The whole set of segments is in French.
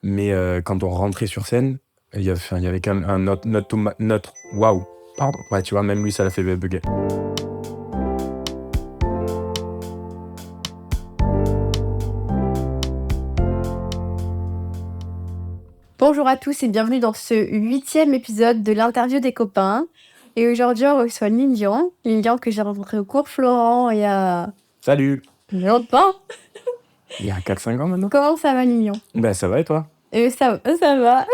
Mais quand on rentrait sur scène, il y avait quand même un notre waouh, pardon. Ouais, tu vois, même lui, ça l'a fait bugger. Bonjour à tous et bienvenue dans ce 8e épisode de l'interview des copains. Et aujourd'hui, on reçoit Lilian que j'ai rencontré au cours Florent il y a Salut! longtemps. Il y a 4-5 ans maintenant? Comment ça va, Lilian? Bah, ça va et toi? Ça va.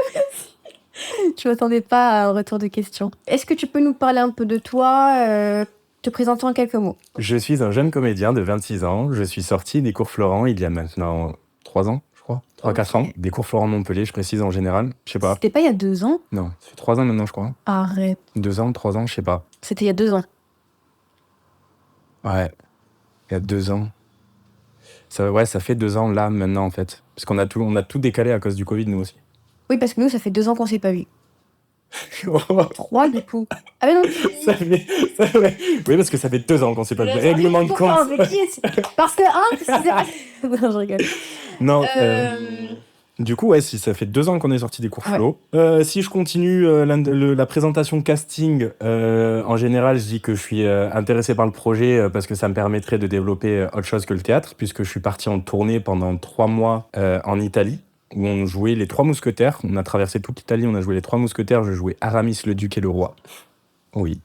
Je m'attendais pas à un retour de questions. Est-ce que tu peux nous parler un peu de toi, te présenter en quelques mots? Je suis un jeune comédien de 26 ans. Je suis sorti des cours Florent il y a maintenant 3 ans, je crois. 3-4 ans. Des cours Florent de Montpellier, je précise en général. Je sais pas. C'était pas il y a 2 ans? Non, ça fait 3 ans maintenant, je crois. Arrête. 2 ans, 3 ans, je sais pas. C'était il y a 2 ans. Ouais, il y a 2 ans. Ça fait 2 ans là, maintenant, en fait. Parce qu'on a tout décalé à cause du Covid, nous aussi. Oui, parce que nous, ça fait 2 ans qu'on s'est pas vus. 3 du coup. Ah mais non. Ouais. Oui, parce que ça fait 2 ans qu'on s'est pas vu. Règlement de compte. Parce que non, je rigole. Non, du coup, ouais, si ça fait 2 ans qu'on est sorti des cours Ouais. Flo. Si je continue la présentation casting, en général, je dis que je suis intéressé par le projet parce que ça me permettrait de développer autre chose que le théâtre, puisque je suis parti en tournée pendant 3 mois en Italie, où on jouait les 3 mousquetaires. On a traversé toute l'Italie, on a joué les 3 mousquetaires. Je jouais Aramis, le duc et le roi. Oui.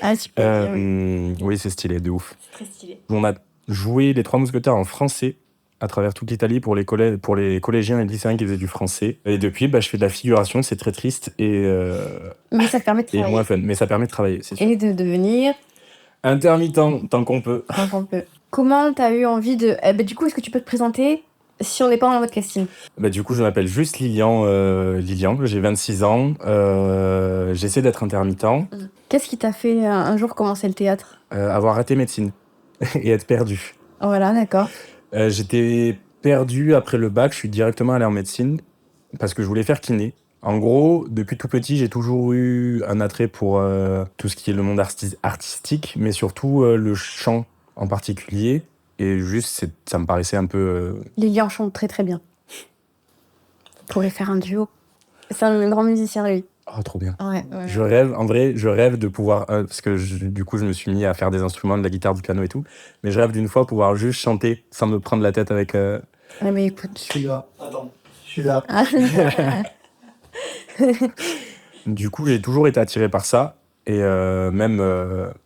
Ah super. Oui. Oui, c'est stylé, de ouf. Très stylé. On a joué les 3 mousquetaires en français à travers toute l'Italie pour les collégiens et lycéens qui faisaient du français. Et depuis, je fais de la figuration, c'est très triste Mais ça te permet de et travailler. moins fun. Mais ça permet de travailler, c'est sûr. Et de devenir Intermittent, tant qu'on peut. quand on peut. Comment t'as eu envie de... du coup, est-ce que tu peux te présenter si on n'est pas en mode casting? Du coup, je m'appelle juste Lilian, j'ai 26 ans. J'essaie d'être intermittent. Qu'est-ce qui t'a fait un jour commencer le théâtre? Avoir raté médecine et être perdu. Voilà, d'accord. J'étais perdu après le bac, je suis directement allé en médecine parce que je voulais faire kiné. En gros, depuis tout petit, j'ai toujours eu un attrait pour tout ce qui est le monde artistique, mais surtout le chant en particulier. Et juste, ça me paraissait un peu... Lilian chante très très bien. On pourrait faire un duo. C'est un grand musicien, lui. Oh, trop bien. Ouais. Je rêve, en vrai, je rêve de pouvoir... parce que du coup, je me suis mis à faire des instruments, de la guitare, du piano et tout. Mais je rêve d'une fois pouvoir juste chanter sans me prendre la tête avec... Ouais, mais écoute. Je suis là. Attends, je suis là. Ah, Du coup, j'ai toujours été attiré par ça. Et même,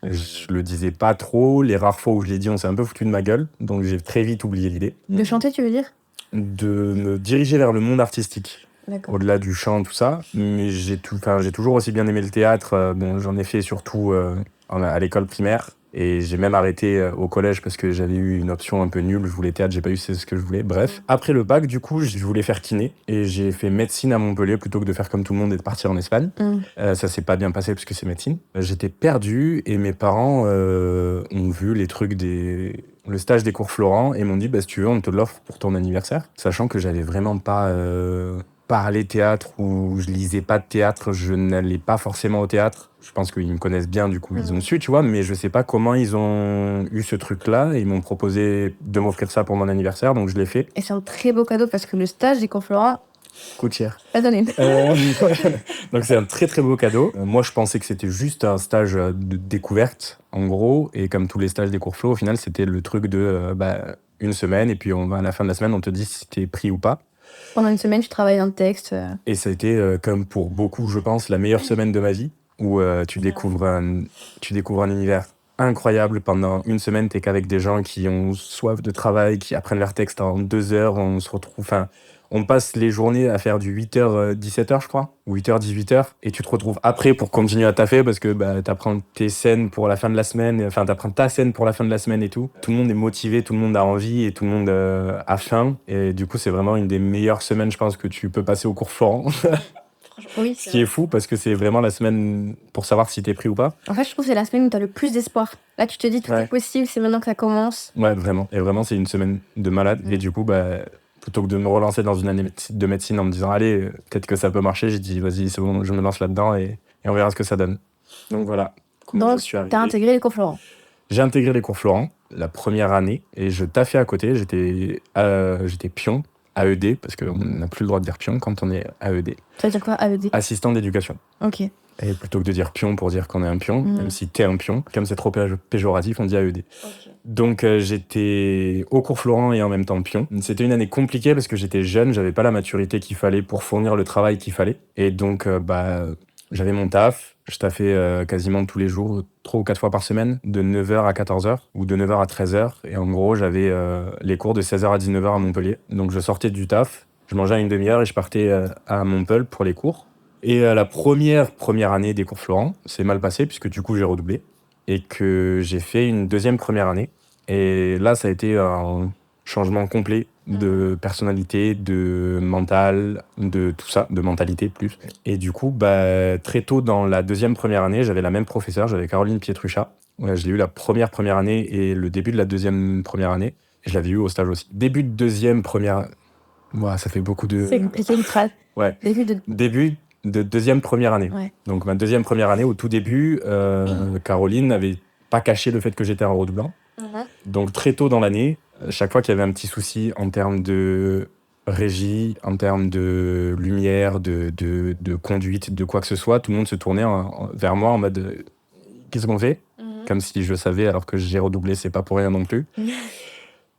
je le disais pas trop. Les rares fois où je l'ai dit, on s'est un peu foutu de ma gueule. Donc j'ai très vite oublié l'idée. de chanter, tu veux dire? De me diriger vers le monde artistique. D'accord. Au-delà du chant, tout ça. Mais j'ai toujours aussi bien aimé le théâtre. Bon, j'en ai fait surtout à l'école primaire. Et j'ai même arrêté au collège parce que j'avais eu une option un peu nulle. Je voulais théâtre, j'ai pas eu ce que je voulais. Bref, après le bac, du coup, je voulais faire kiné. Et j'ai fait médecine à Montpellier plutôt que de faire comme tout le monde et de partir en Espagne. Ça s'est pas bien passé parce que c'est médecine. J'étais perdu et mes parents ont vu le stage des cours Florent et m'ont dit si tu veux, on te l'offre pour ton anniversaire. Sachant que j'avais vraiment pas parlé théâtre ou je lisais pas de théâtre, je n'allais pas forcément au théâtre. Je pense qu'ils me connaissent bien, du coup, ils ont su, tu vois, mais je sais pas comment ils ont eu ce truc-là. Ils m'ont proposé de m'offrir ça pour mon anniversaire, donc je l'ai fait. Et c'est un très beau cadeau parce que le stage des cours Florent, Coûte cher. pas donné. Donc c'est un très très beau cadeau. Moi je pensais que c'était juste un stage de découverte en gros, et comme tous les stages des cours Flo, au final c'était le truc de une semaine et puis à la fin de la semaine on te dit si t'es pris ou pas. Pendant une semaine, tu travailles un texte. Et ça a été comme pour beaucoup je pense la meilleure semaine de ma vie où tu découvres un univers incroyable. Pendant une semaine t'es qu'avec des gens qui ont soif de travail, qui apprennent leur texte en 2 heures, on se retrouve... On passe les journées à faire du 8h, 17h, je crois, ou 8h, 18h, et tu te retrouves après pour continuer à taffer parce que t'apprends tes scènes pour la fin de la semaine, enfin t'apprends ta scène pour la fin de la semaine et tout. Tout le monde est motivé, tout le monde a envie et tout le monde a faim. Et du coup, c'est vraiment une des meilleures semaines, je pense, que tu peux passer au cours Florent. Oui, Ce qui est fou parce que c'est vraiment la semaine pour savoir si t'es pris ou pas. En fait, je trouve que c'est la semaine où t'as le plus d'espoir. Là, tu te dis tout est possible, c'est maintenant que ça commence. Ouais, vraiment. Et vraiment, c'est une semaine de malade. Et du coup, plutôt que de me relancer dans une année de médecine en me disant allez, peut-être que ça peut marcher, j'ai dit vas-y, c'est bon, je me lance là-dedans et on verra ce que ça donne. Donc voilà. Donc, t'as intégré les cours Florent. J'ai intégré les cours Florent la première année et je taffais à côté. J'étais pion AED, parce qu'on n'a plus le droit de dire pion quand on est AED. Ça veut dire quoi, AED? Assistant d'éducation. Ok. Et plutôt que de dire pion pour dire qu'on est un pion, Mhm. même si t'es un pion, comme c'est trop péjoratif, on dit AED. Ok. Donc j'étais au cours Florent et en même temps pion. C'était une année compliquée parce que j'étais jeune, j'avais pas la maturité qu'il fallait pour fournir le travail qu'il fallait. Et donc j'avais mon taf, je taffais quasiment tous les jours, 3 ou 4 fois par semaine, de 9h à 14h ou de 9h à 13h. Et en gros, j'avais les cours de 16h à 19h à Montpellier. Donc je sortais du taf, je mangeais à une demi-heure et je partais à Montpellier pour les cours. Et la première année des cours Florent, c'est mal passé puisque du coup j'ai redoublé et que j'ai fait une deuxième première année. Et là, ça a été un changement complet de personnalité, de mental, de tout ça, de mentalité plus. Et du coup, très tôt dans la deuxième première année, j'avais la même professeure, j'avais Caroline Pietruchat. Ouais, je l'ai eu la première année et le début de la deuxième première année. Et je l'avais eu au stage aussi. Début de deuxième première... Ouais, ça fait beaucoup de... C'est compliqué une phrase. Ouais. Début de deuxième première année. Ouais. Donc ma deuxième première année, au tout début, Caroline n'avait pas caché le fait que j'étais un redoublant. Donc très tôt dans l'année, chaque fois qu'il y avait un petit souci en termes de régie, en termes de lumière, de conduite, de quoi que ce soit, tout le monde se tournait vers moi en mode qu'est-ce qu'on fait ? Comme si je savais alors que j'ai redoublé, c'est pas pour rien non plus.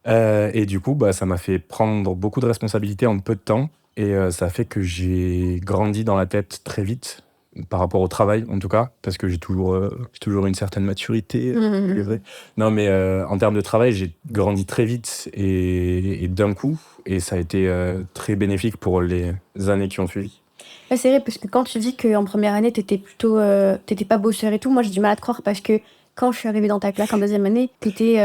Et du coup, ça m'a fait prendre beaucoup de responsabilités en peu de temps. Et ça a fait que j'ai grandi dans la tête très vite, par rapport au travail en tout cas, parce que j'ai toujours une certaine maturité. C'est vrai. Non, mais en termes de travail, j'ai grandi très vite et d'un coup, et ça a été très bénéfique pour les années qui ont suivi. Ouais, c'est vrai, parce que quand tu dis qu'en première année, t'étais pas bosseur et tout, moi j'ai du mal à te croire parce que quand je suis arrivée dans ta classe en deuxième année, t'étais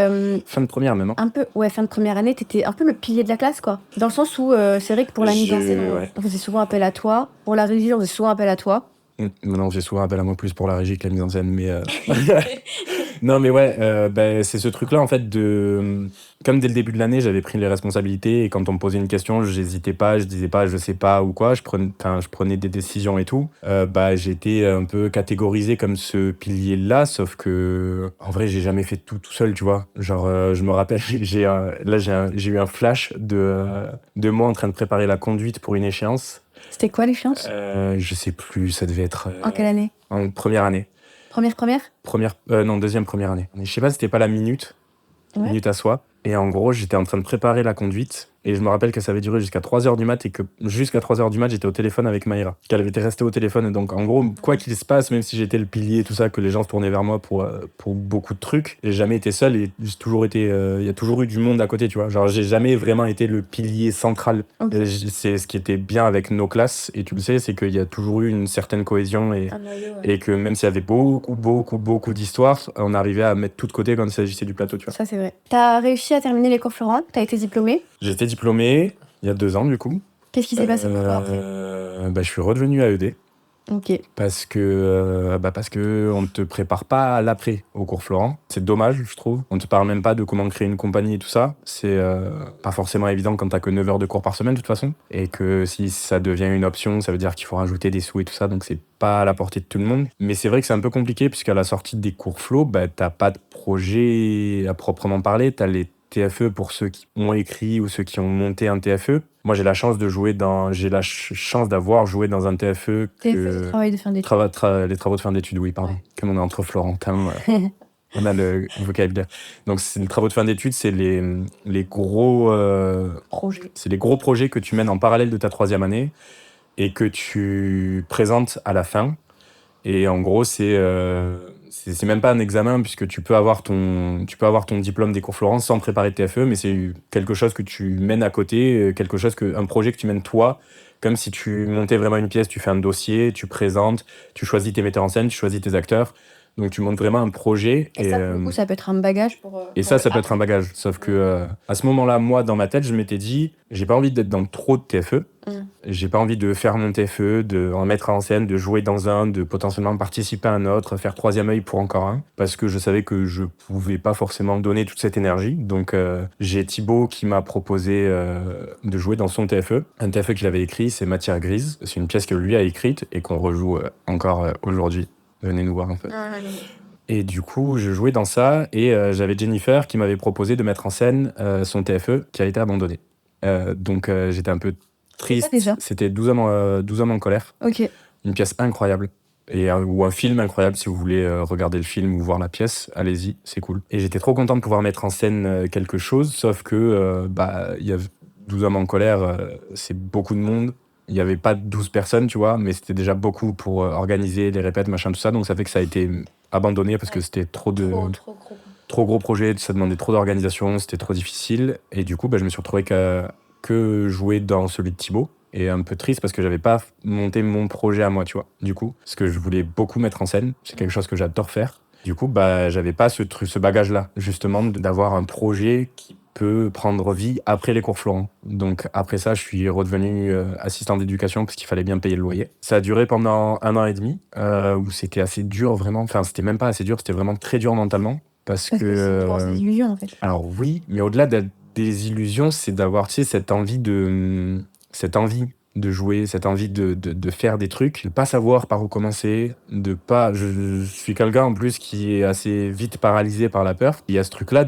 Fin de première même. un peu, ouais, fin de première année, t'étais un peu le pilier de la classe, quoi. Dans le sens où c'est vrai que pour la mise en scène, on faisait souvent appel à toi. Pour la régie, on faisait souvent appel à toi. Maintenant, j'ai souvent appel à moi plus pour la régie que la mise en scène, mais... Non, mais ouais, c'est ce truc-là, en fait, comme dès le début de l'année, j'avais pris les responsabilités, et quand on me posait une question, j'hésitais pas, je disais pas je sais pas ou quoi, je prenais des décisions et tout. J'étais un peu catégorisé comme ce pilier-là, sauf que, en vrai, j'ai jamais fait tout seul, tu vois. Genre, je me rappelle, j'ai eu un flash de moi en train de préparer la conduite pour une échéance. C'était quoi l'échéance ? Je sais plus, ça devait être... En quelle année ? En première année. Deuxième première année. Je sais pas, c'était pas la minute à soi. Et en gros, j'étais en train de préparer la conduite. Et je me rappelle que ça avait duré jusqu'à 3h du mat et que jusqu'à 3h du mat, j'étais au téléphone avec Maïra. Qu'elle avait été restée au téléphone. Donc en gros, quoi qu'il se passe, même si j'étais le pilier et tout ça, que les gens se tournaient vers moi pour beaucoup de trucs, j'ai jamais été seul et j'ai toujours été... Il y a toujours eu du monde à côté, tu vois. Genre, j'ai jamais vraiment été le pilier central. Okay. C'est ce qui était bien avec nos classes, et tu le sais, c'est qu'il y a toujours eu une certaine cohésion et que même s'il y avait beaucoup d'histoires, on arrivait à mettre tout de côté quand il s'agissait du plateau, tu vois. Ça, c'est vrai. T'as réussi à terminer les cours Florent ? T'as été diplômé ? J'ai été diplômé il y a 2 ans, du coup. Qu'est-ce qui s'est passé pour toi après ? Je suis redevenu AED. Ok. Parce que on ne te prépare pas à l'après au cours Florent. C'est dommage, je trouve. On ne te parle même pas de comment créer une compagnie et tout ça. C'est pas forcément évident quand t'as que 9 heures de cours par semaine, de toute façon. Et que si ça devient une option, ça veut dire qu'il faut rajouter des sous et tout ça. Donc c'est pas à la portée de tout le monde. Mais c'est vrai que c'est un peu compliqué, puisqu'à la sortie des cours Flo, t'as pas de projet à proprement parler. T'as les TFE pour ceux qui ont écrit ou ceux qui ont monté un TFE. Moi, j'ai la chance d'avoir joué dans un TFE. TFE, travail de fin d'études. Les travaux de fin d'études, oui, pardon. Ouais. Comme on est entre Florentins, on a le vocabulaire. Donc, c'est les travaux de fin d'études, c'est les gros projets. C'est les gros projets que tu mènes en parallèle de ta 3e année et que tu présentes à la fin. Et en gros, c'est même pas un examen, puisque tu peux avoir ton diplôme des cours Florent sans préparer de TFE, mais c'est quelque chose que tu mènes à côté, un projet que tu mènes toi, comme si tu montais vraiment une pièce. Tu fais un dossier, tu présentes, tu choisis tes metteurs en scène, tu choisis tes acteurs. Donc tu montes vraiment un projet. Et ça, pour le coup, ça peut être un bagage pour... ça peut être un bagage. Sauf que à ce moment-là, moi, dans ma tête, je m'étais dit, j'ai pas envie d'être dans trop de TFE. J'ai pas envie de faire mon TFE, de en mettre en scène, de jouer dans un, de potentiellement participer à un autre, faire 3e œil pour encore un, parce que je savais que je pouvais pas forcément donner toute cette énergie. Donc j'ai Thibaut qui m'a proposé de jouer dans son TFE. Un TFE qu'il avait écrit, c'est Matière grise. C'est une pièce que lui a écrite et qu'on rejoue encore aujourd'hui. Venez nous voir un peu. Et du coup, je jouais dans ça, et j'avais Jennifer qui m'avait proposé de mettre en scène son TFE qui a été abandonné. Donc j'étais un peu C'est ça triste. déjà? C'était 12 hommes, 12 hommes en colère. Ok. Une pièce incroyable. Ou un film incroyable, si vous voulez regarder le film ou voir la pièce, allez-y, c'est cool. Et j'étais trop content de pouvoir mettre en scène quelque chose, sauf que il y a 12 hommes en colère, c'est beaucoup de monde. Il n'y avait pas 12 personnes, tu vois, mais c'était déjà beaucoup pour organiser les répètes, machin, tout ça. Donc ça fait que ça a été abandonné parce que c'était trop gros projet, ça demandait trop d'organisation, c'était trop difficile. Et du coup, je me suis retrouvé que jouer dans celui de Thibaut. Et un peu triste parce que j'avais pas monté mon projet à moi, tu vois. Du coup, parce que je voulais beaucoup mettre en scène, c'est quelque chose que j'adore faire. Du coup, j'avais pas ce bagage-là, justement, d'avoir un projet qui peut prendre vie après les cours Florent. Donc après ça, je suis redevenu assistant d'éducation parce qu'il fallait bien payer le loyer. Ça a duré pendant 1 an et demi, où c'était assez dur, vraiment. Enfin, c'était même pas assez dur, c'était vraiment très dur mentalement. Parce Parce que c'est une que... grosse illusion, en fait. alors oui, mais au-delà des illusions, c'est d'avoir, tu sais, cette envie de jouer, cette envie de faire des trucs, de pas savoir par où commencer, de pas... Je suis quelqu'un en plus qui est assez vite paralysé par la peur. Il y a ce truc-là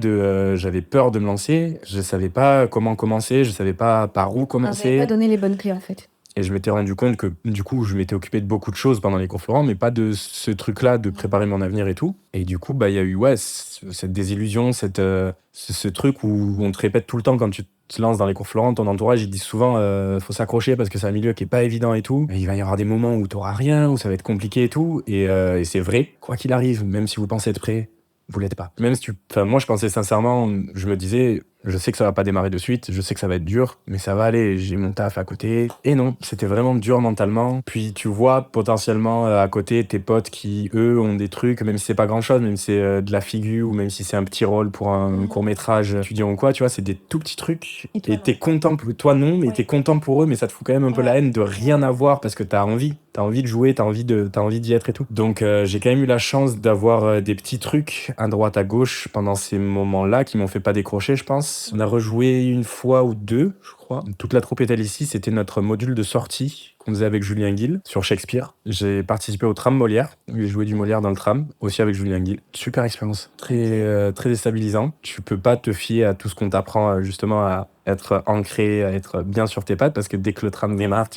j'avais peur de me lancer, je savais pas comment commencer, je savais pas par où On t'avait pas commencer. donné les bonnes clés, en fait. Et je m'étais rendu compte que du coup, je m'étais occupé de beaucoup de choses pendant les cours Florent, mais pas de ce truc-là de préparer mon avenir et tout. Et du coup, il y a eu cette désillusion, ce truc où on te répète tout le temps quand tu te lances dans les cours Florent, ton entourage, il dit souvent faut s'accrocher parce que c'est un milieu qui est pas évident et tout. Et il va y avoir des moments où t'auras rien, où ça va être compliqué et tout. Et c'est vrai, quoi qu'il arrive, même si vous pensez être prêt, vous l'êtes pas. Même si moi, je pensais sincèrement, je me disais, je sais que ça va pas démarrer de suite, je sais que ça va être dur, mais ça va aller, j'ai mon taf à côté. Et non, c'était vraiment dur mentalement. Puis tu vois potentiellement à côté tes potes qui, eux, ont des trucs, même si c'est pas grand chose, même si c'est de la figure, ou même si c'est un petit rôle pour un court-métrage étudiant ou quoi, tu vois, c'est des tout petits trucs. Et toi, t'es content pour toi, non, mais t'es content pour eux, mais ça te fout quand même un peu la haine de rien avoir parce que t'as envie. T'as envie de jouer, t'as envie d'y être et tout. Donc j'ai quand même eu la chance d'avoir des petits trucs à droite, à gauche pendant ces moments-là qui m'ont fait pas décrocher, je pense. On a rejoué une fois ou deux, je crois. Toute la troupe est-elle ici, c'était notre module de sortie qu'on faisait avec Julien Guil sur Shakespeare. J'ai participé au tram Molière. J'ai joué du Molière dans le tram, aussi avec Julien Guil. Super expérience, très déstabilisant. Tu peux pas te fier à tout ce qu'on t'apprend justement à être ancré, à être bien sur tes pattes parce que dès que le tram démarre,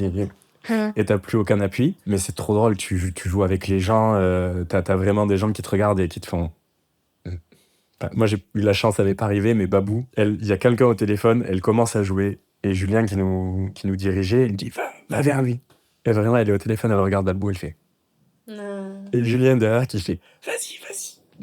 et t'as plus aucun appui. Mais c'est trop drôle, tu joues avec les gens, t'as vraiment des gens qui te regardent et qui te font... Moi, j'ai eu la chance, ça n'est pas arrivé, mais Babou, il y a quelqu'un au téléphone, elle commence à jouer, et Julien qui nous dirigeait, il dit va vers lui. Et vraiment, elle est au téléphone, elle regarde Babou, elle fait... Non. Et Julien derrière qui fait vas-y.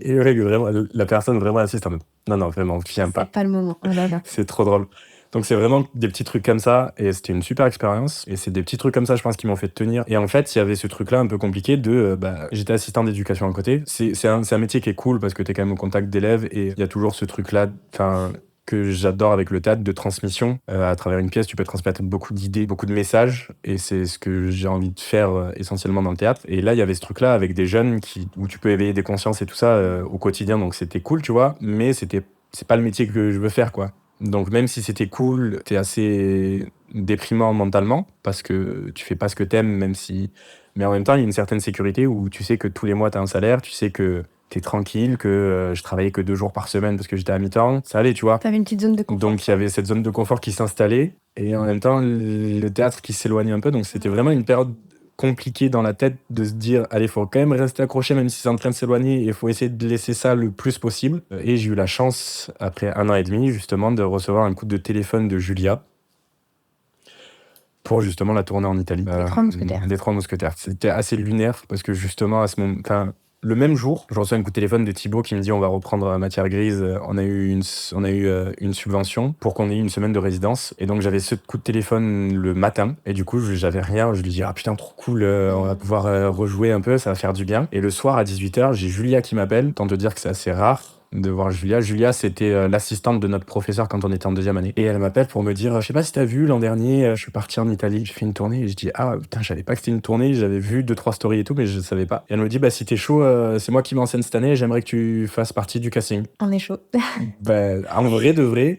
Et vraiment, la personne vraiment assiste en mode non, vraiment, viens pas. C'est pas le moment. Oh là là. C'est trop drôle. Donc c'est vraiment des petits trucs comme ça, et c'était une super expérience. Et c'est des petits trucs comme ça, je pense, qui m'ont fait tenir. Et en fait, il y avait ce truc-là un peu compliqué j'étais assistant d'éducation à côté. C'est un métier qui est cool parce que t'es quand même au contact d'élèves, et il y a toujours ce truc-là, que j'adore avec le théâtre, de transmission. À travers une pièce, tu peux transmettre beaucoup d'idées, beaucoup de messages, et c'est ce que j'ai envie de faire essentiellement dans le théâtre. Et là, il y avait ce truc-là avec des jeunes où tu peux éveiller des consciences et tout ça au quotidien, donc c'était cool, tu vois, mais c'est pas le métier que je veux faire, quoi. Donc même si c'était cool, t'es assez déprimant mentalement parce que tu fais pas ce que t'aimes, mais en même temps il y a une certaine sécurité où tu sais que tous les mois t'as un salaire, tu sais que t'es tranquille, que je travaillais que 2 jours par semaine parce que j'étais à mi-temps, ça allait, tu vois. T'avais une petite zone de confort. Donc il y avait cette zone de confort qui s'installait, et en même temps le théâtre qui s'éloignait un peu, donc c'était vraiment une période compliqué dans la tête de se dire allez, il faut quand même rester accroché même si c'est en train de s'éloigner, et il faut essayer de laisser ça le plus possible. Et j'ai eu la chance, après 1 an et demi, justement, de recevoir un coup de téléphone de Julia pour justement la tournée en Italie. Les Trois Mousquetaires. Des Trois Mousquetaires. C'était assez lunaire parce que justement, à ce moment, le même jour, je reçois un coup de téléphone de Thibaut qui me dit on va reprendre Matière Grise, on a eu une subvention pour qu'on ait une semaine de résidence. Et donc j'avais ce coup de téléphone le matin, et du coup j'avais rien, je lui dis ah putain trop cool, on va pouvoir rejouer un peu, ça va faire du bien. Et le soir à 18h, j'ai Julia qui m'appelle, tant de dire que c'est assez rare de voir Julia. Julia, c'était l'assistante de notre professeur quand on était en 2e année. Et elle m'appelle pour me dire, je sais pas si t'as vu, l'an dernier, je suis parti en Italie, j'ai fait une tournée. Et je dis, ah putain, je savais pas que c'était une tournée, j'avais vu 2-3 stories et tout, mais je savais pas. Et elle me dit, si t'es chaud, c'est moi qui m'enseigne cette année, j'aimerais que tu fasses partie du casting. On est chaud. En vrai de vrai,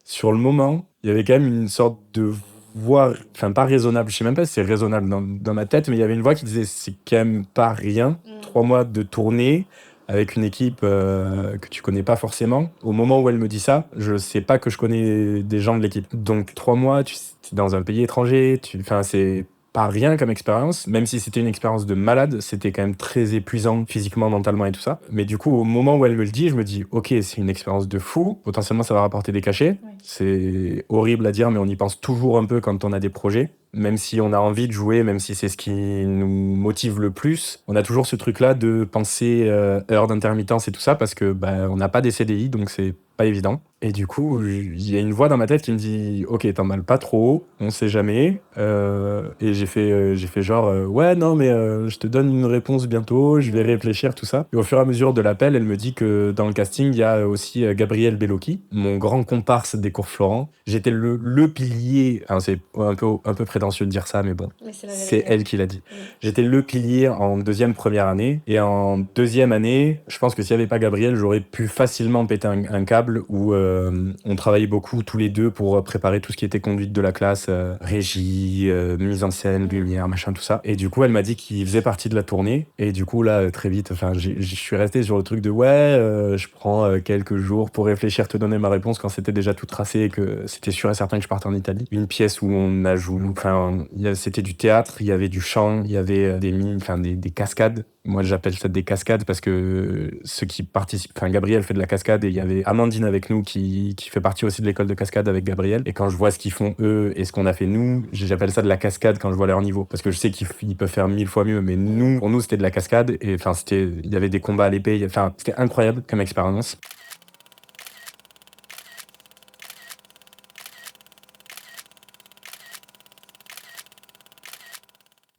sur le moment, il y avait quand même une sorte de voix, pas raisonnable, je sais même pas si c'est raisonnable dans ma tête, mais il y avait une voix qui disait, c'est quand même pas rien, 3 mois de tournée, avec une équipe que tu connais pas forcément. Au moment où elle me dit ça, je sais pas que je connais des gens de l'équipe. Donc 3 mois, tu es dans un pays étranger, enfin c'est pas rien comme expérience, même si c'était une expérience de malade, c'était quand même très épuisant physiquement, mentalement et tout ça. Mais du coup, au moment où elle me le dit, je me dis, ok, c'est une expérience de fou, potentiellement ça va rapporter des cachets. Ouais. C'est horrible à dire, mais on y pense toujours un peu quand on a des projets. Même si on a envie de jouer, même si c'est ce qui nous motive le plus, on a toujours ce truc-là de penser heures d'intermittence et tout ça, parce que on n'a pas des CDI, donc c'est pas évident. Et du coup, il y a une voix dans ma tête qui me dit « Ok, t'emballes pas trop, on sait jamais. » Et j'ai fait genre « Ouais, non, mais je te donne une réponse bientôt, je vais réfléchir, tout ça. » Et au fur et à mesure de l'appel, elle me dit que dans le casting, il y a aussi Gabriel Bellocchi, mon grand comparse des cours Florent. J'étais le pilier, enfin, c'est un peu prétentieux de dire ça, mais bon, Mais c'est c'est elle qui l'a dit. J'étais le pilier en première année. Et en deuxième année, je pense que s'il n'y avait pas Gabriel, j'aurais pu facilement péter un câble où on travaillait beaucoup tous les deux pour préparer tout ce qui était conduite de la classe, régie, mise en scène, lumière, machin, tout ça. Et du coup, elle m'a dit qu'il faisait partie de la tournée. Et du coup, là, très vite, enfin, je suis resté sur le truc de je prends quelques jours pour réfléchir, te donner ma réponse quand c'était déjà tout tracé et que c'était sûr et certain que je partais en Italie. Une pièce où on a joué, enfin, c'était du théâtre, il y avait du chant, il y avait des cascades. Moi, j'appelle ça des cascades parce que ceux qui participent, enfin, Gabriel fait de la cascade et il y avait Amandine avec nous qui fait partie aussi de l'école de cascade avec Gabriel. Et quand je vois ce qu'ils font eux et ce qu'on a fait nous, j'appelle ça de la cascade quand je vois leur niveau. Parce que je sais qu'ils peuvent faire 1000 fois mieux, mais nous, pour nous, c'était de la cascade et enfin, il y avait des combats à l'épée, enfin, c'était incroyable comme expérience.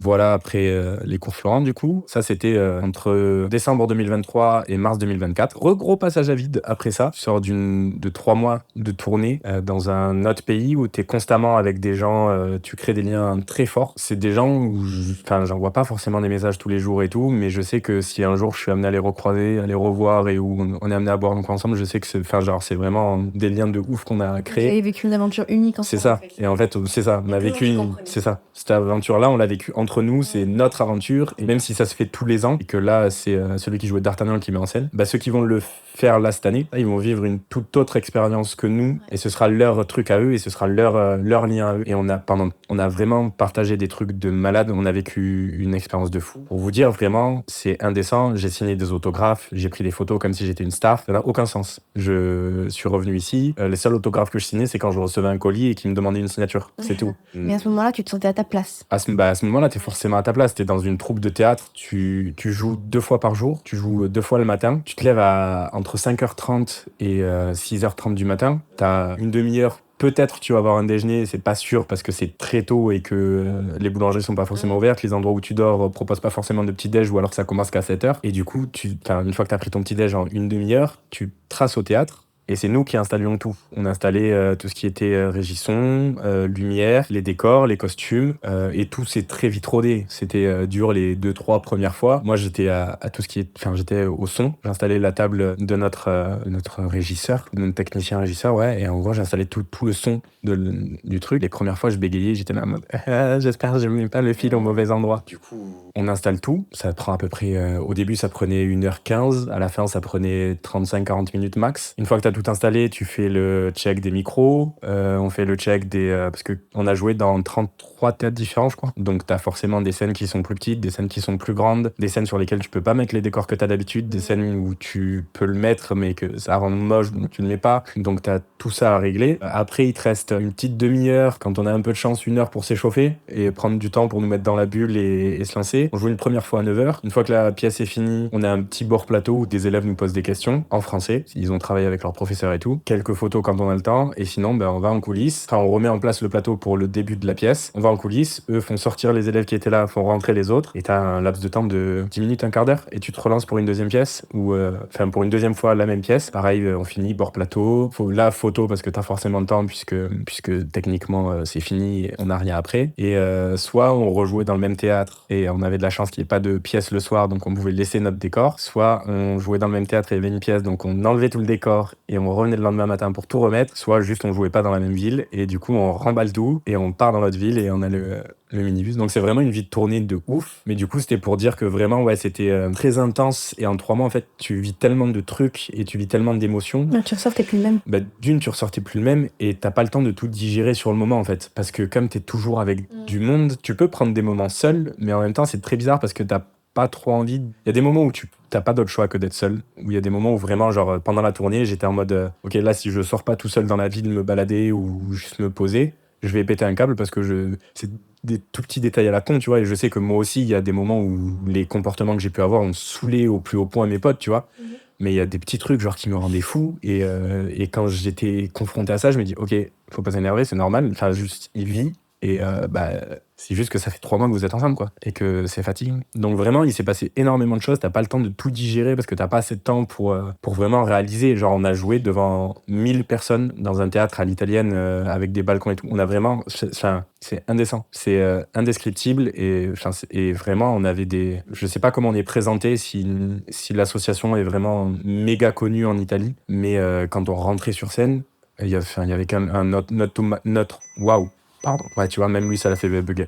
Voilà, après les cours Florent, du coup. Ça, c'était entre décembre 2023 et mars 2024. Gros passage à vide après ça. Tu sors de 3 mois de tournée dans un autre pays où tu es constamment avec des gens, tu crées des liens très forts. C'est des gens où j'envoie pas forcément des messages tous les jours et tout, mais je sais que si un jour je suis amené à les recroiser, à les revoir et où on est amené à boire un coup ensemble, je sais que c'est vraiment des liens de ouf qu'on a créés. Vous avez vécu une aventure unique ensemble. C'est ça. Et en fait, c'est ça. On a vécu c'est ça. Cette aventure-là, on l'a vécue entre nous. C'est notre aventure. Et même si ça se fait tous les ans, et que là, c'est celui qui jouait D'Artagnan qui met en scène, ceux qui vont le faire là cette année, là, ils vont vivre une toute autre expérience que nous. Et ce sera leur truc à eux et ce sera leur lien à eux. Et on a vraiment partagé des trucs de malade. On a vécu une expérience de fou. Pour vous dire, vraiment, c'est indécent. J'ai signé des autographes. J'ai pris des photos comme si j'étais une star. Ça n'a aucun sens. Je suis revenu ici. Les seuls autographes que je signais, c'est quand je recevais un colis et qu'ils me demandaient une signature. C'est tout. Mais à ce moment-là, tu te sentais à ta place. À ce moment-là, t'es forcément à ta place. T'es dans une troupe de théâtre. Tu joues 2 fois par jour. Tu joues 2 fois le matin. Tu te lèves entre 5h30 et 6h30 du matin. T'as une demi-heure. Peut-être tu vas avoir un déjeuner, c'est pas sûr parce que c'est très tôt et que les boulangeries sont pas forcément ouvertes. Les endroits où tu dors proposent pas forcément de petit déj ou alors ça commence qu'à 7h. Et du coup, une fois que t'as pris ton petit déj en une demi-heure, tu traces au théâtre. Et c'est nous qui installions tout. On installait tout ce qui était régisson, lumière, les décors, les costumes, et tout s'est très vite rodé. C'était dur les 2-3 premières fois. Moi, j'étais à tout ce qui est, j'étais au son. J'installais la table de notre régisseur, de notre technicien régisseur, ouais. Et en gros, j'installais tout le son du truc. Les premières fois, je bégayais, j'étais là en mode j'espère que je mets pas le fil au mauvais endroit. Du coup, on installe tout. Ça prend à peu près, au début, ça prenait 1h15. À la fin, ça prenait 35-40 minutes max. Une fois que t'as tout installé, tu fais le check des micros, on fait le check parce que on a joué dans 33 théâtres différents, je crois. Donc t'as forcément des scènes qui sont plus petites, des scènes qui sont plus grandes, des scènes sur lesquelles tu peux pas mettre les décors que t'as d'habitude, des scènes où tu peux le mettre mais que ça rend moche donc tu ne le mets pas. Donc t'as tout ça à régler. Après, il te reste une petite demi-heure, quand on a un peu de chance, 1 heure pour s'échauffer et prendre du temps pour nous mettre dans la bulle et se lancer. On joue une première fois à 9h. Une fois que la pièce est finie, on a un petit bord plateau où des élèves nous posent des questions en français. Ils ont travaillé avec leur professeur et tout. Quelques photos quand on a le temps. Et sinon, on va en coulisses. Enfin, on remet en place le plateau pour le début de la pièce. On va en coulisses. Eux font sortir les élèves qui étaient là, font rentrer les autres. Et t'as un laps de temps de 10 minutes, un quart d'heure. Et tu te relances pour une deuxième pièce. Ou pour une deuxième fois la même pièce. Pareil, on finit, bord plateau. La photo parce que t'as forcément le temps puisque techniquement c'est fini. On n'a rien après. Et soit on rejouait dans le même théâtre et on avait de la chance qu'il n'y ait pas de pièce le soir, donc on pouvait laisser notre décor. Soit on jouait dans le même théâtre et il y avait une pièce, donc on enlevait tout le décor et on revenait le lendemain matin pour tout remettre, soit juste on jouait pas dans la même ville et du coup on remballe tout et on part dans notre ville et on a le minibus. Donc c'est vraiment une vie de tournée de ouf. Mais du coup c'était pour dire que vraiment ouais c'était très intense et en 3 mois en fait tu vis tellement de trucs et tu vis tellement d'émotions. Ouais, tu ressors, t'es plus le même. Bah, d'une, tu ressortais plus le même et t'as pas le temps de tout digérer sur le moment en fait. Parce que comme t'es toujours avec du monde, tu peux prendre des moments seul, mais en même temps c'est très bizarre parce que t'as pas trop envie. Il y a des moments où tu t'as pas d'autre choix que d'être seul. Où il y a des moments où vraiment, genre pendant la tournée, j'étais en mode ok, là si je sors pas tout seul dans la ville me balader ou juste me poser, je vais péter un câble parce que c'est des tout petits détails à la con, tu vois. Et je sais que moi aussi, il y a des moments où les comportements que j'ai pu avoir ont saoulé au plus haut point mes potes, tu vois. Mais il y a des petits trucs genre qui me rendaient fou et quand j'étais confronté à ça, je me dis ok, faut pas s'énerver, c'est normal, enfin juste il vit et bah c'est juste que ça fait 3 mois que vous êtes ensemble quoi et que c'est fatigant. Donc vraiment il s'est passé énormément de choses, t'as pas le temps de tout digérer parce que t'as pas assez de temps pour vraiment réaliser. Genre on a joué devant 1000 personnes dans un théâtre à l'italienne avec des balcons et tout. On a vraiment, c'est indécent, c'est indescriptible et vraiment on avait des, je sais pas comment on est présenté si l'association est vraiment méga connue en Italie, mais quand on rentrait sur scène, il y avait notre waouh. Pardon. Ouais, tu vois, même lui, ça l'a fait bugger.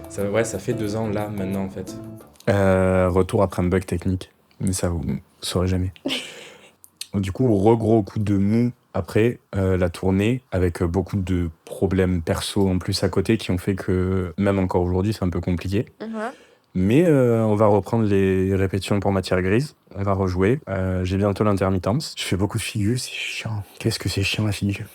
Ça fait 2 ans là, maintenant, en fait. Retour après un bug technique. Mais ça, vous ne saurez jamais. Du coup, gros coup de mou après la tournée, avec beaucoup de problèmes perso en plus à côté qui ont fait que, même encore aujourd'hui, c'est un peu compliqué. Mais on va reprendre les répétitions pour Matière Grise. On va rejouer. J'ai bientôt l'intermittence. Je fais beaucoup de figures, c'est chiant. Qu'est-ce que c'est chiant la figure.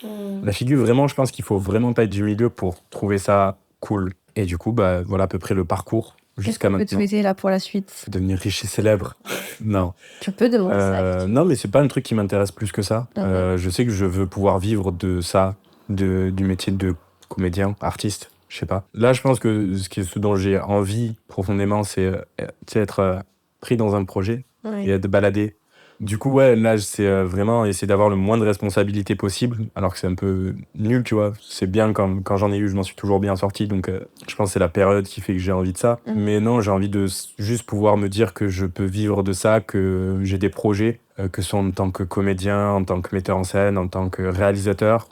La figure, vraiment, je pense qu'il faut vraiment pas être du milieu pour trouver ça cool. Et du coup, bah voilà à peu près le parcours Qu'est-ce jusqu'à qu'on peut te maintenant. souhaiter là pour la suite? Devenir riche et célèbre. Non. Tu peux demander ça. Non, mais c'est pas un truc qui m'intéresse plus que ça. Je sais que je veux pouvoir vivre de ça, du métier de comédien, artiste. Je sais pas. Là, je pense que ce dont j'ai envie profondément, c'est être pris dans un projet et être baladé. Du coup, ouais, là, c'est vraiment essayer d'avoir le moins de responsabilités possible, alors que c'est un peu nul, tu vois. C'est bien quand j'en ai eu, je m'en suis toujours bien sorti, donc je pense que c'est la période qui fait que j'ai envie de ça. Mais non, j'ai envie de juste pouvoir me dire que je peux vivre de ça, que j'ai des projets, que ce soit en tant que comédien, en tant que metteur en scène, en tant que réalisateur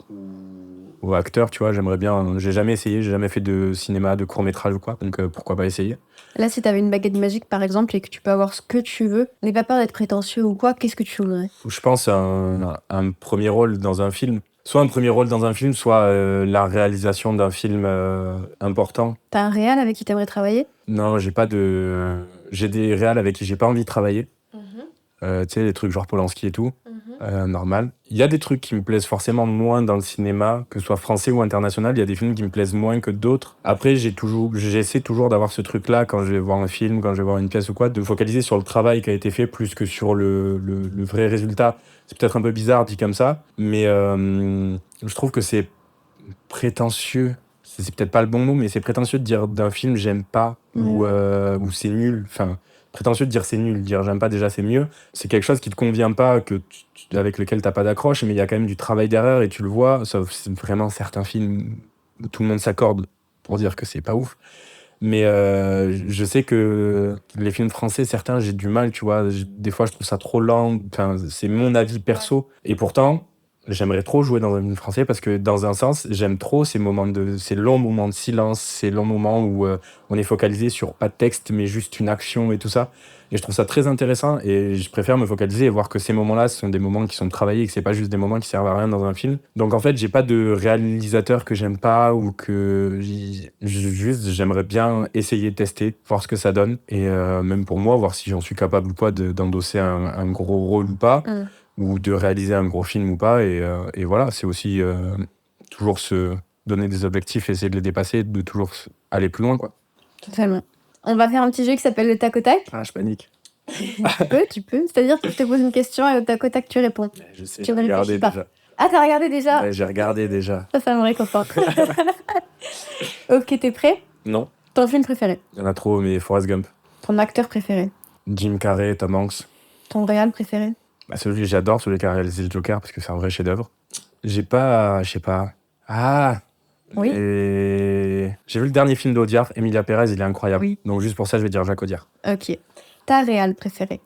ou acteur, tu vois. J'aimerais bien. J'ai jamais essayé, j'ai jamais fait de cinéma, de court-métrage ou quoi, donc pourquoi pas essayer. Là, si t'avais une baguette magique, par exemple, et que tu peux avoir ce que tu veux, n'aie pas peur d'être prétentieux ou quoi, qu'est-ce que tu voudrais? Je pense à un premier rôle dans un film. Soit un premier rôle dans un film, soit la réalisation d'un film important. T'as un réal avec qui t'aimerais travailler? Non, j'ai des réals avec qui j'ai pas envie de travailler. Tu sais, des trucs genre Polanski et tout. Normal. Il y a des trucs qui me plaisent forcément moins dans le cinéma, que ce soit français ou international. Il y a des films qui me plaisent moins que d'autres. Après, j'essaie toujours d'avoir ce truc-là quand je vais voir un film, quand je vais voir une pièce ou quoi, de focaliser sur le travail qui a été fait plus que sur le vrai résultat. C'est peut-être un peu bizarre dit comme ça, mais je trouve que c'est prétentieux. C'est peut-être pas le bon mot, mais c'est prétentieux de dire d'un film j'aime pas ou c'est nul. Enfin, prétentieux de dire c'est nul, dire j'aime pas déjà c'est mieux. C'est quelque chose qui te convient pas, avec lequel t'as pas d'accroche, mais il y a quand même du travail derrière et tu le vois. Sauf c'est vraiment certains films où tout le monde s'accorde pour dire que c'est pas ouf. Mais je sais que les films français, certains, j'ai du mal, tu vois. Des fois, je trouve ça trop lent. Enfin, c'est mon avis perso. Et pourtant, j'aimerais trop jouer dans un film français parce que, dans un sens, j'aime trop ces longs moments de silence, ces longs moments où on est focalisé sur pas de texte, mais juste une action et tout ça. Et je trouve ça très intéressant et je préfère me focaliser et voir que ces moments-là ce sont des moments qui sont travaillés et que c'est pas juste des moments qui servent à rien dans un film. Donc en fait, j'ai pas de réalisateur que j'aime pas ou juste j'aimerais bien essayer de tester, voir ce que ça donne et même pour moi, voir si j'en suis capable ou pas d'endosser un gros rôle ou pas ou de réaliser un gros film ou pas et voilà, c'est aussi toujours se donner des objectifs, essayer de les dépasser, de toujours aller plus loin quoi. Totalement. On va faire un petit jeu qui s'appelle le tac au tac. Ah, je panique. Tu peux. C'est-à-dire que je te pose une question et au tac au tac, tu réponds. Je sais, Tu j'ai ne regardé réfléchis pas. déjà. Ah, t'as regardé déjà? Ouais, j'ai regardé déjà. Ça me réconforte. Ok, t'es prêt? Non, Ton film préféré? il y en a trop, mais Forrest Gump. Ton acteur préféré? Jim Carrey, Tom Hanks. Ton réal préféré? Bah, celui que j'adore, celui qui a réalisé le Joker, parce que c'est un vrai chef-d'œuvre. Je sais pas. Ah! Oui. Et j'ai vu le dernier film d'Audiard, Emilia Pérez, il est incroyable. Oui. Donc juste pour ça, je vais dire Jacques Audiard. Ok. Ta réal préférée?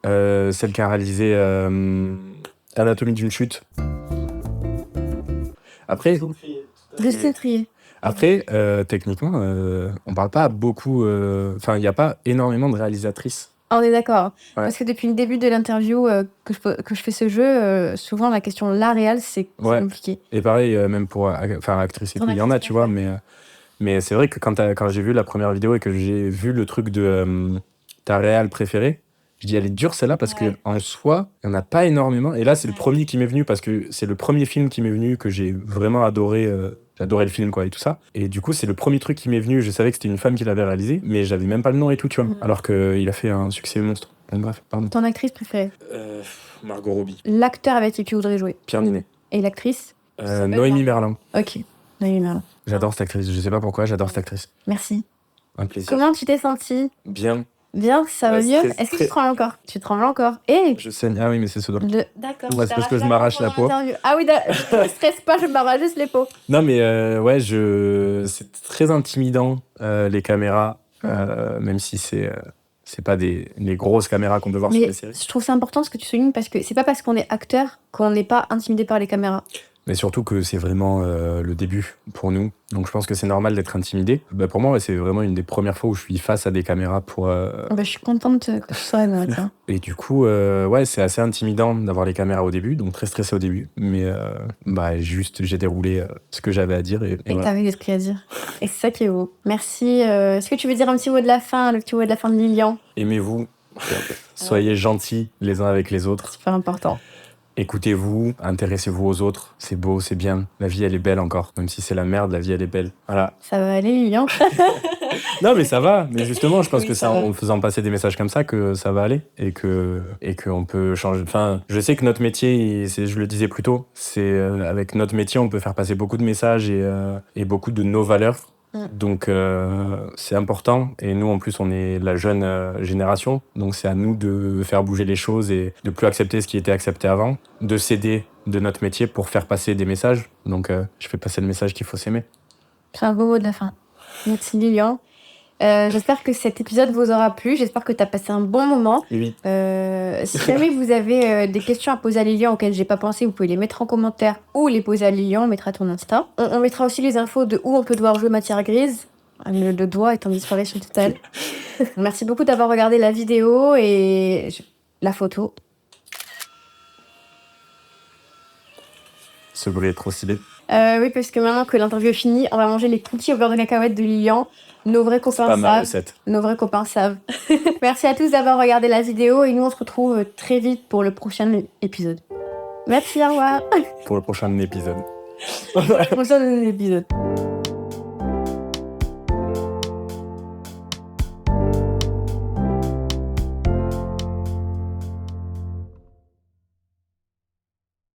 Celle qui a réalisé Anatomie d'une chute. Après, Restez trié. techniquement, on parle pas beaucoup. Enfin, il n'y a pas énormément de réalisatrices. On est d'accord. Ouais. Parce que depuis le début de l'interview que je fais ce jeu, souvent la question la réelle, c'est Ouais. compliqué. Et pareil, même pour actrice et tout, Ton il y en a, actrice tu vois, mais c'est vrai que quand j'ai vu la première vidéo et que j'ai vu le truc de ta réal préférée, je dis elle est dure celle-là parce Ouais. que en soi, il n'y en a pas énormément. Et là, c'est le Ouais. premier qui m'est venu parce que c'est le premier film qui m'est venu que j'ai vraiment adoré. J'ai adoré le film, quoi, et tout ça. Et du coup, c'est le premier truc qui m'est venu. Je savais que c'était une femme qui l'avait réalisé, mais j'avais même pas le nom et tout, tu vois. Alors qu'il a fait un succès monstre. Donc, bref, pardon. Ton actrice préférée? Margot Robbie. L'acteur avec qui tu voudrais jouer? Pierre Ninet. Et l'actrice? Noémie Merlan. Ok, Noémie Merlan. J'adore cette actrice. Je sais pas pourquoi, j'adore cette actrice. Merci. Un plaisir. Comment tu t'es sentie? Bien. Bien, ça va mieux? Est-ce que tu trembles encore? Tu trembles encore? Et Je saigne. Ah oui, mais c'est ce doigt. D'accord. Ouais, c'est parce que je m'arrache la peau. Ah oui, je ne stresse pas, je m'arrache juste les peaux. Non, mais ouais, c'est très intimidant, les caméras, même si c'est pas les grosses caméras qu'on peut voir sur Mais les séries. je trouve ça important ce que tu soulignes parce que c'est pas parce qu'on est acteur qu'on n'est pas intimidé par les caméras. Mais surtout que c'est vraiment le début pour nous. Donc je pense que c'est normal d'être intimidé. Bah, pour moi, ouais, c'est vraiment une des premières fois où je suis face à des caméras pour... Bah, je suis contente que tu sois là. Et du coup, ouais, c'est assez intimidant d'avoir les caméras au début, donc très stressé au début. Mais bah, juste, j'ai déroulé ce que j'avais à dire. Et que voilà. t'avais des trucs à dire. Et c'est ça qui est beau. Merci. Est-ce que tu veux dire un petit mot de la fin, le petit mot de la fin de Lilian? Aimez-vous, soyez gentils les uns avec les autres. Super important. Écoutez-vous, intéressez-vous aux autres. C'est beau, c'est bien. La vie, elle est belle encore. Même si c'est la merde, la vie, elle est belle. Voilà. Ça va aller, Lilian? Non, mais ça va. Mais justement, je pense Oui, que ça c'est va. en faisant passer des messages comme ça que ça va aller et qu'on peut changer. Enfin, je sais que notre métier, je le disais plus tôt, c'est avec notre métier, on peut faire passer beaucoup de messages et beaucoup de nos valeurs. Donc c'est important et nous en plus on est la jeune génération, donc c'est à nous de faire bouger les choses et de plus accepter ce qui était accepté avant, de s'aider de notre métier pour faire passer des messages. Donc je fais passer le message qu'il faut s'aimer. C'est un beau mot de la fin. Merci Lilian. J'espère que cet épisode vous aura plu. J'espère que tu as passé un bon moment. Oui. Si jamais vous avez des questions à poser à Lilian auxquelles j'ai pas pensé, vous pouvez les mettre en commentaire ou les poser à Lilian. On mettra ton Insta. On mettra aussi les infos de où on peut devoir jouer matière grise. Le doigt est en disparition totale. Merci beaucoup d'avoir regardé la vidéo et la photo. Ce bruit est trop stylé. Oui, parce que maintenant que l'interview est finie, on va manger les cookies au beurre de cacahuète de Lilian. Nos vrais copains Pas ma savent. recette. Nos vrais copains savent. Merci à tous d'avoir regardé la vidéo et nous on se retrouve très vite pour le prochain épisode. Merci, au revoir. Pour le prochain épisode. Prochain épisode.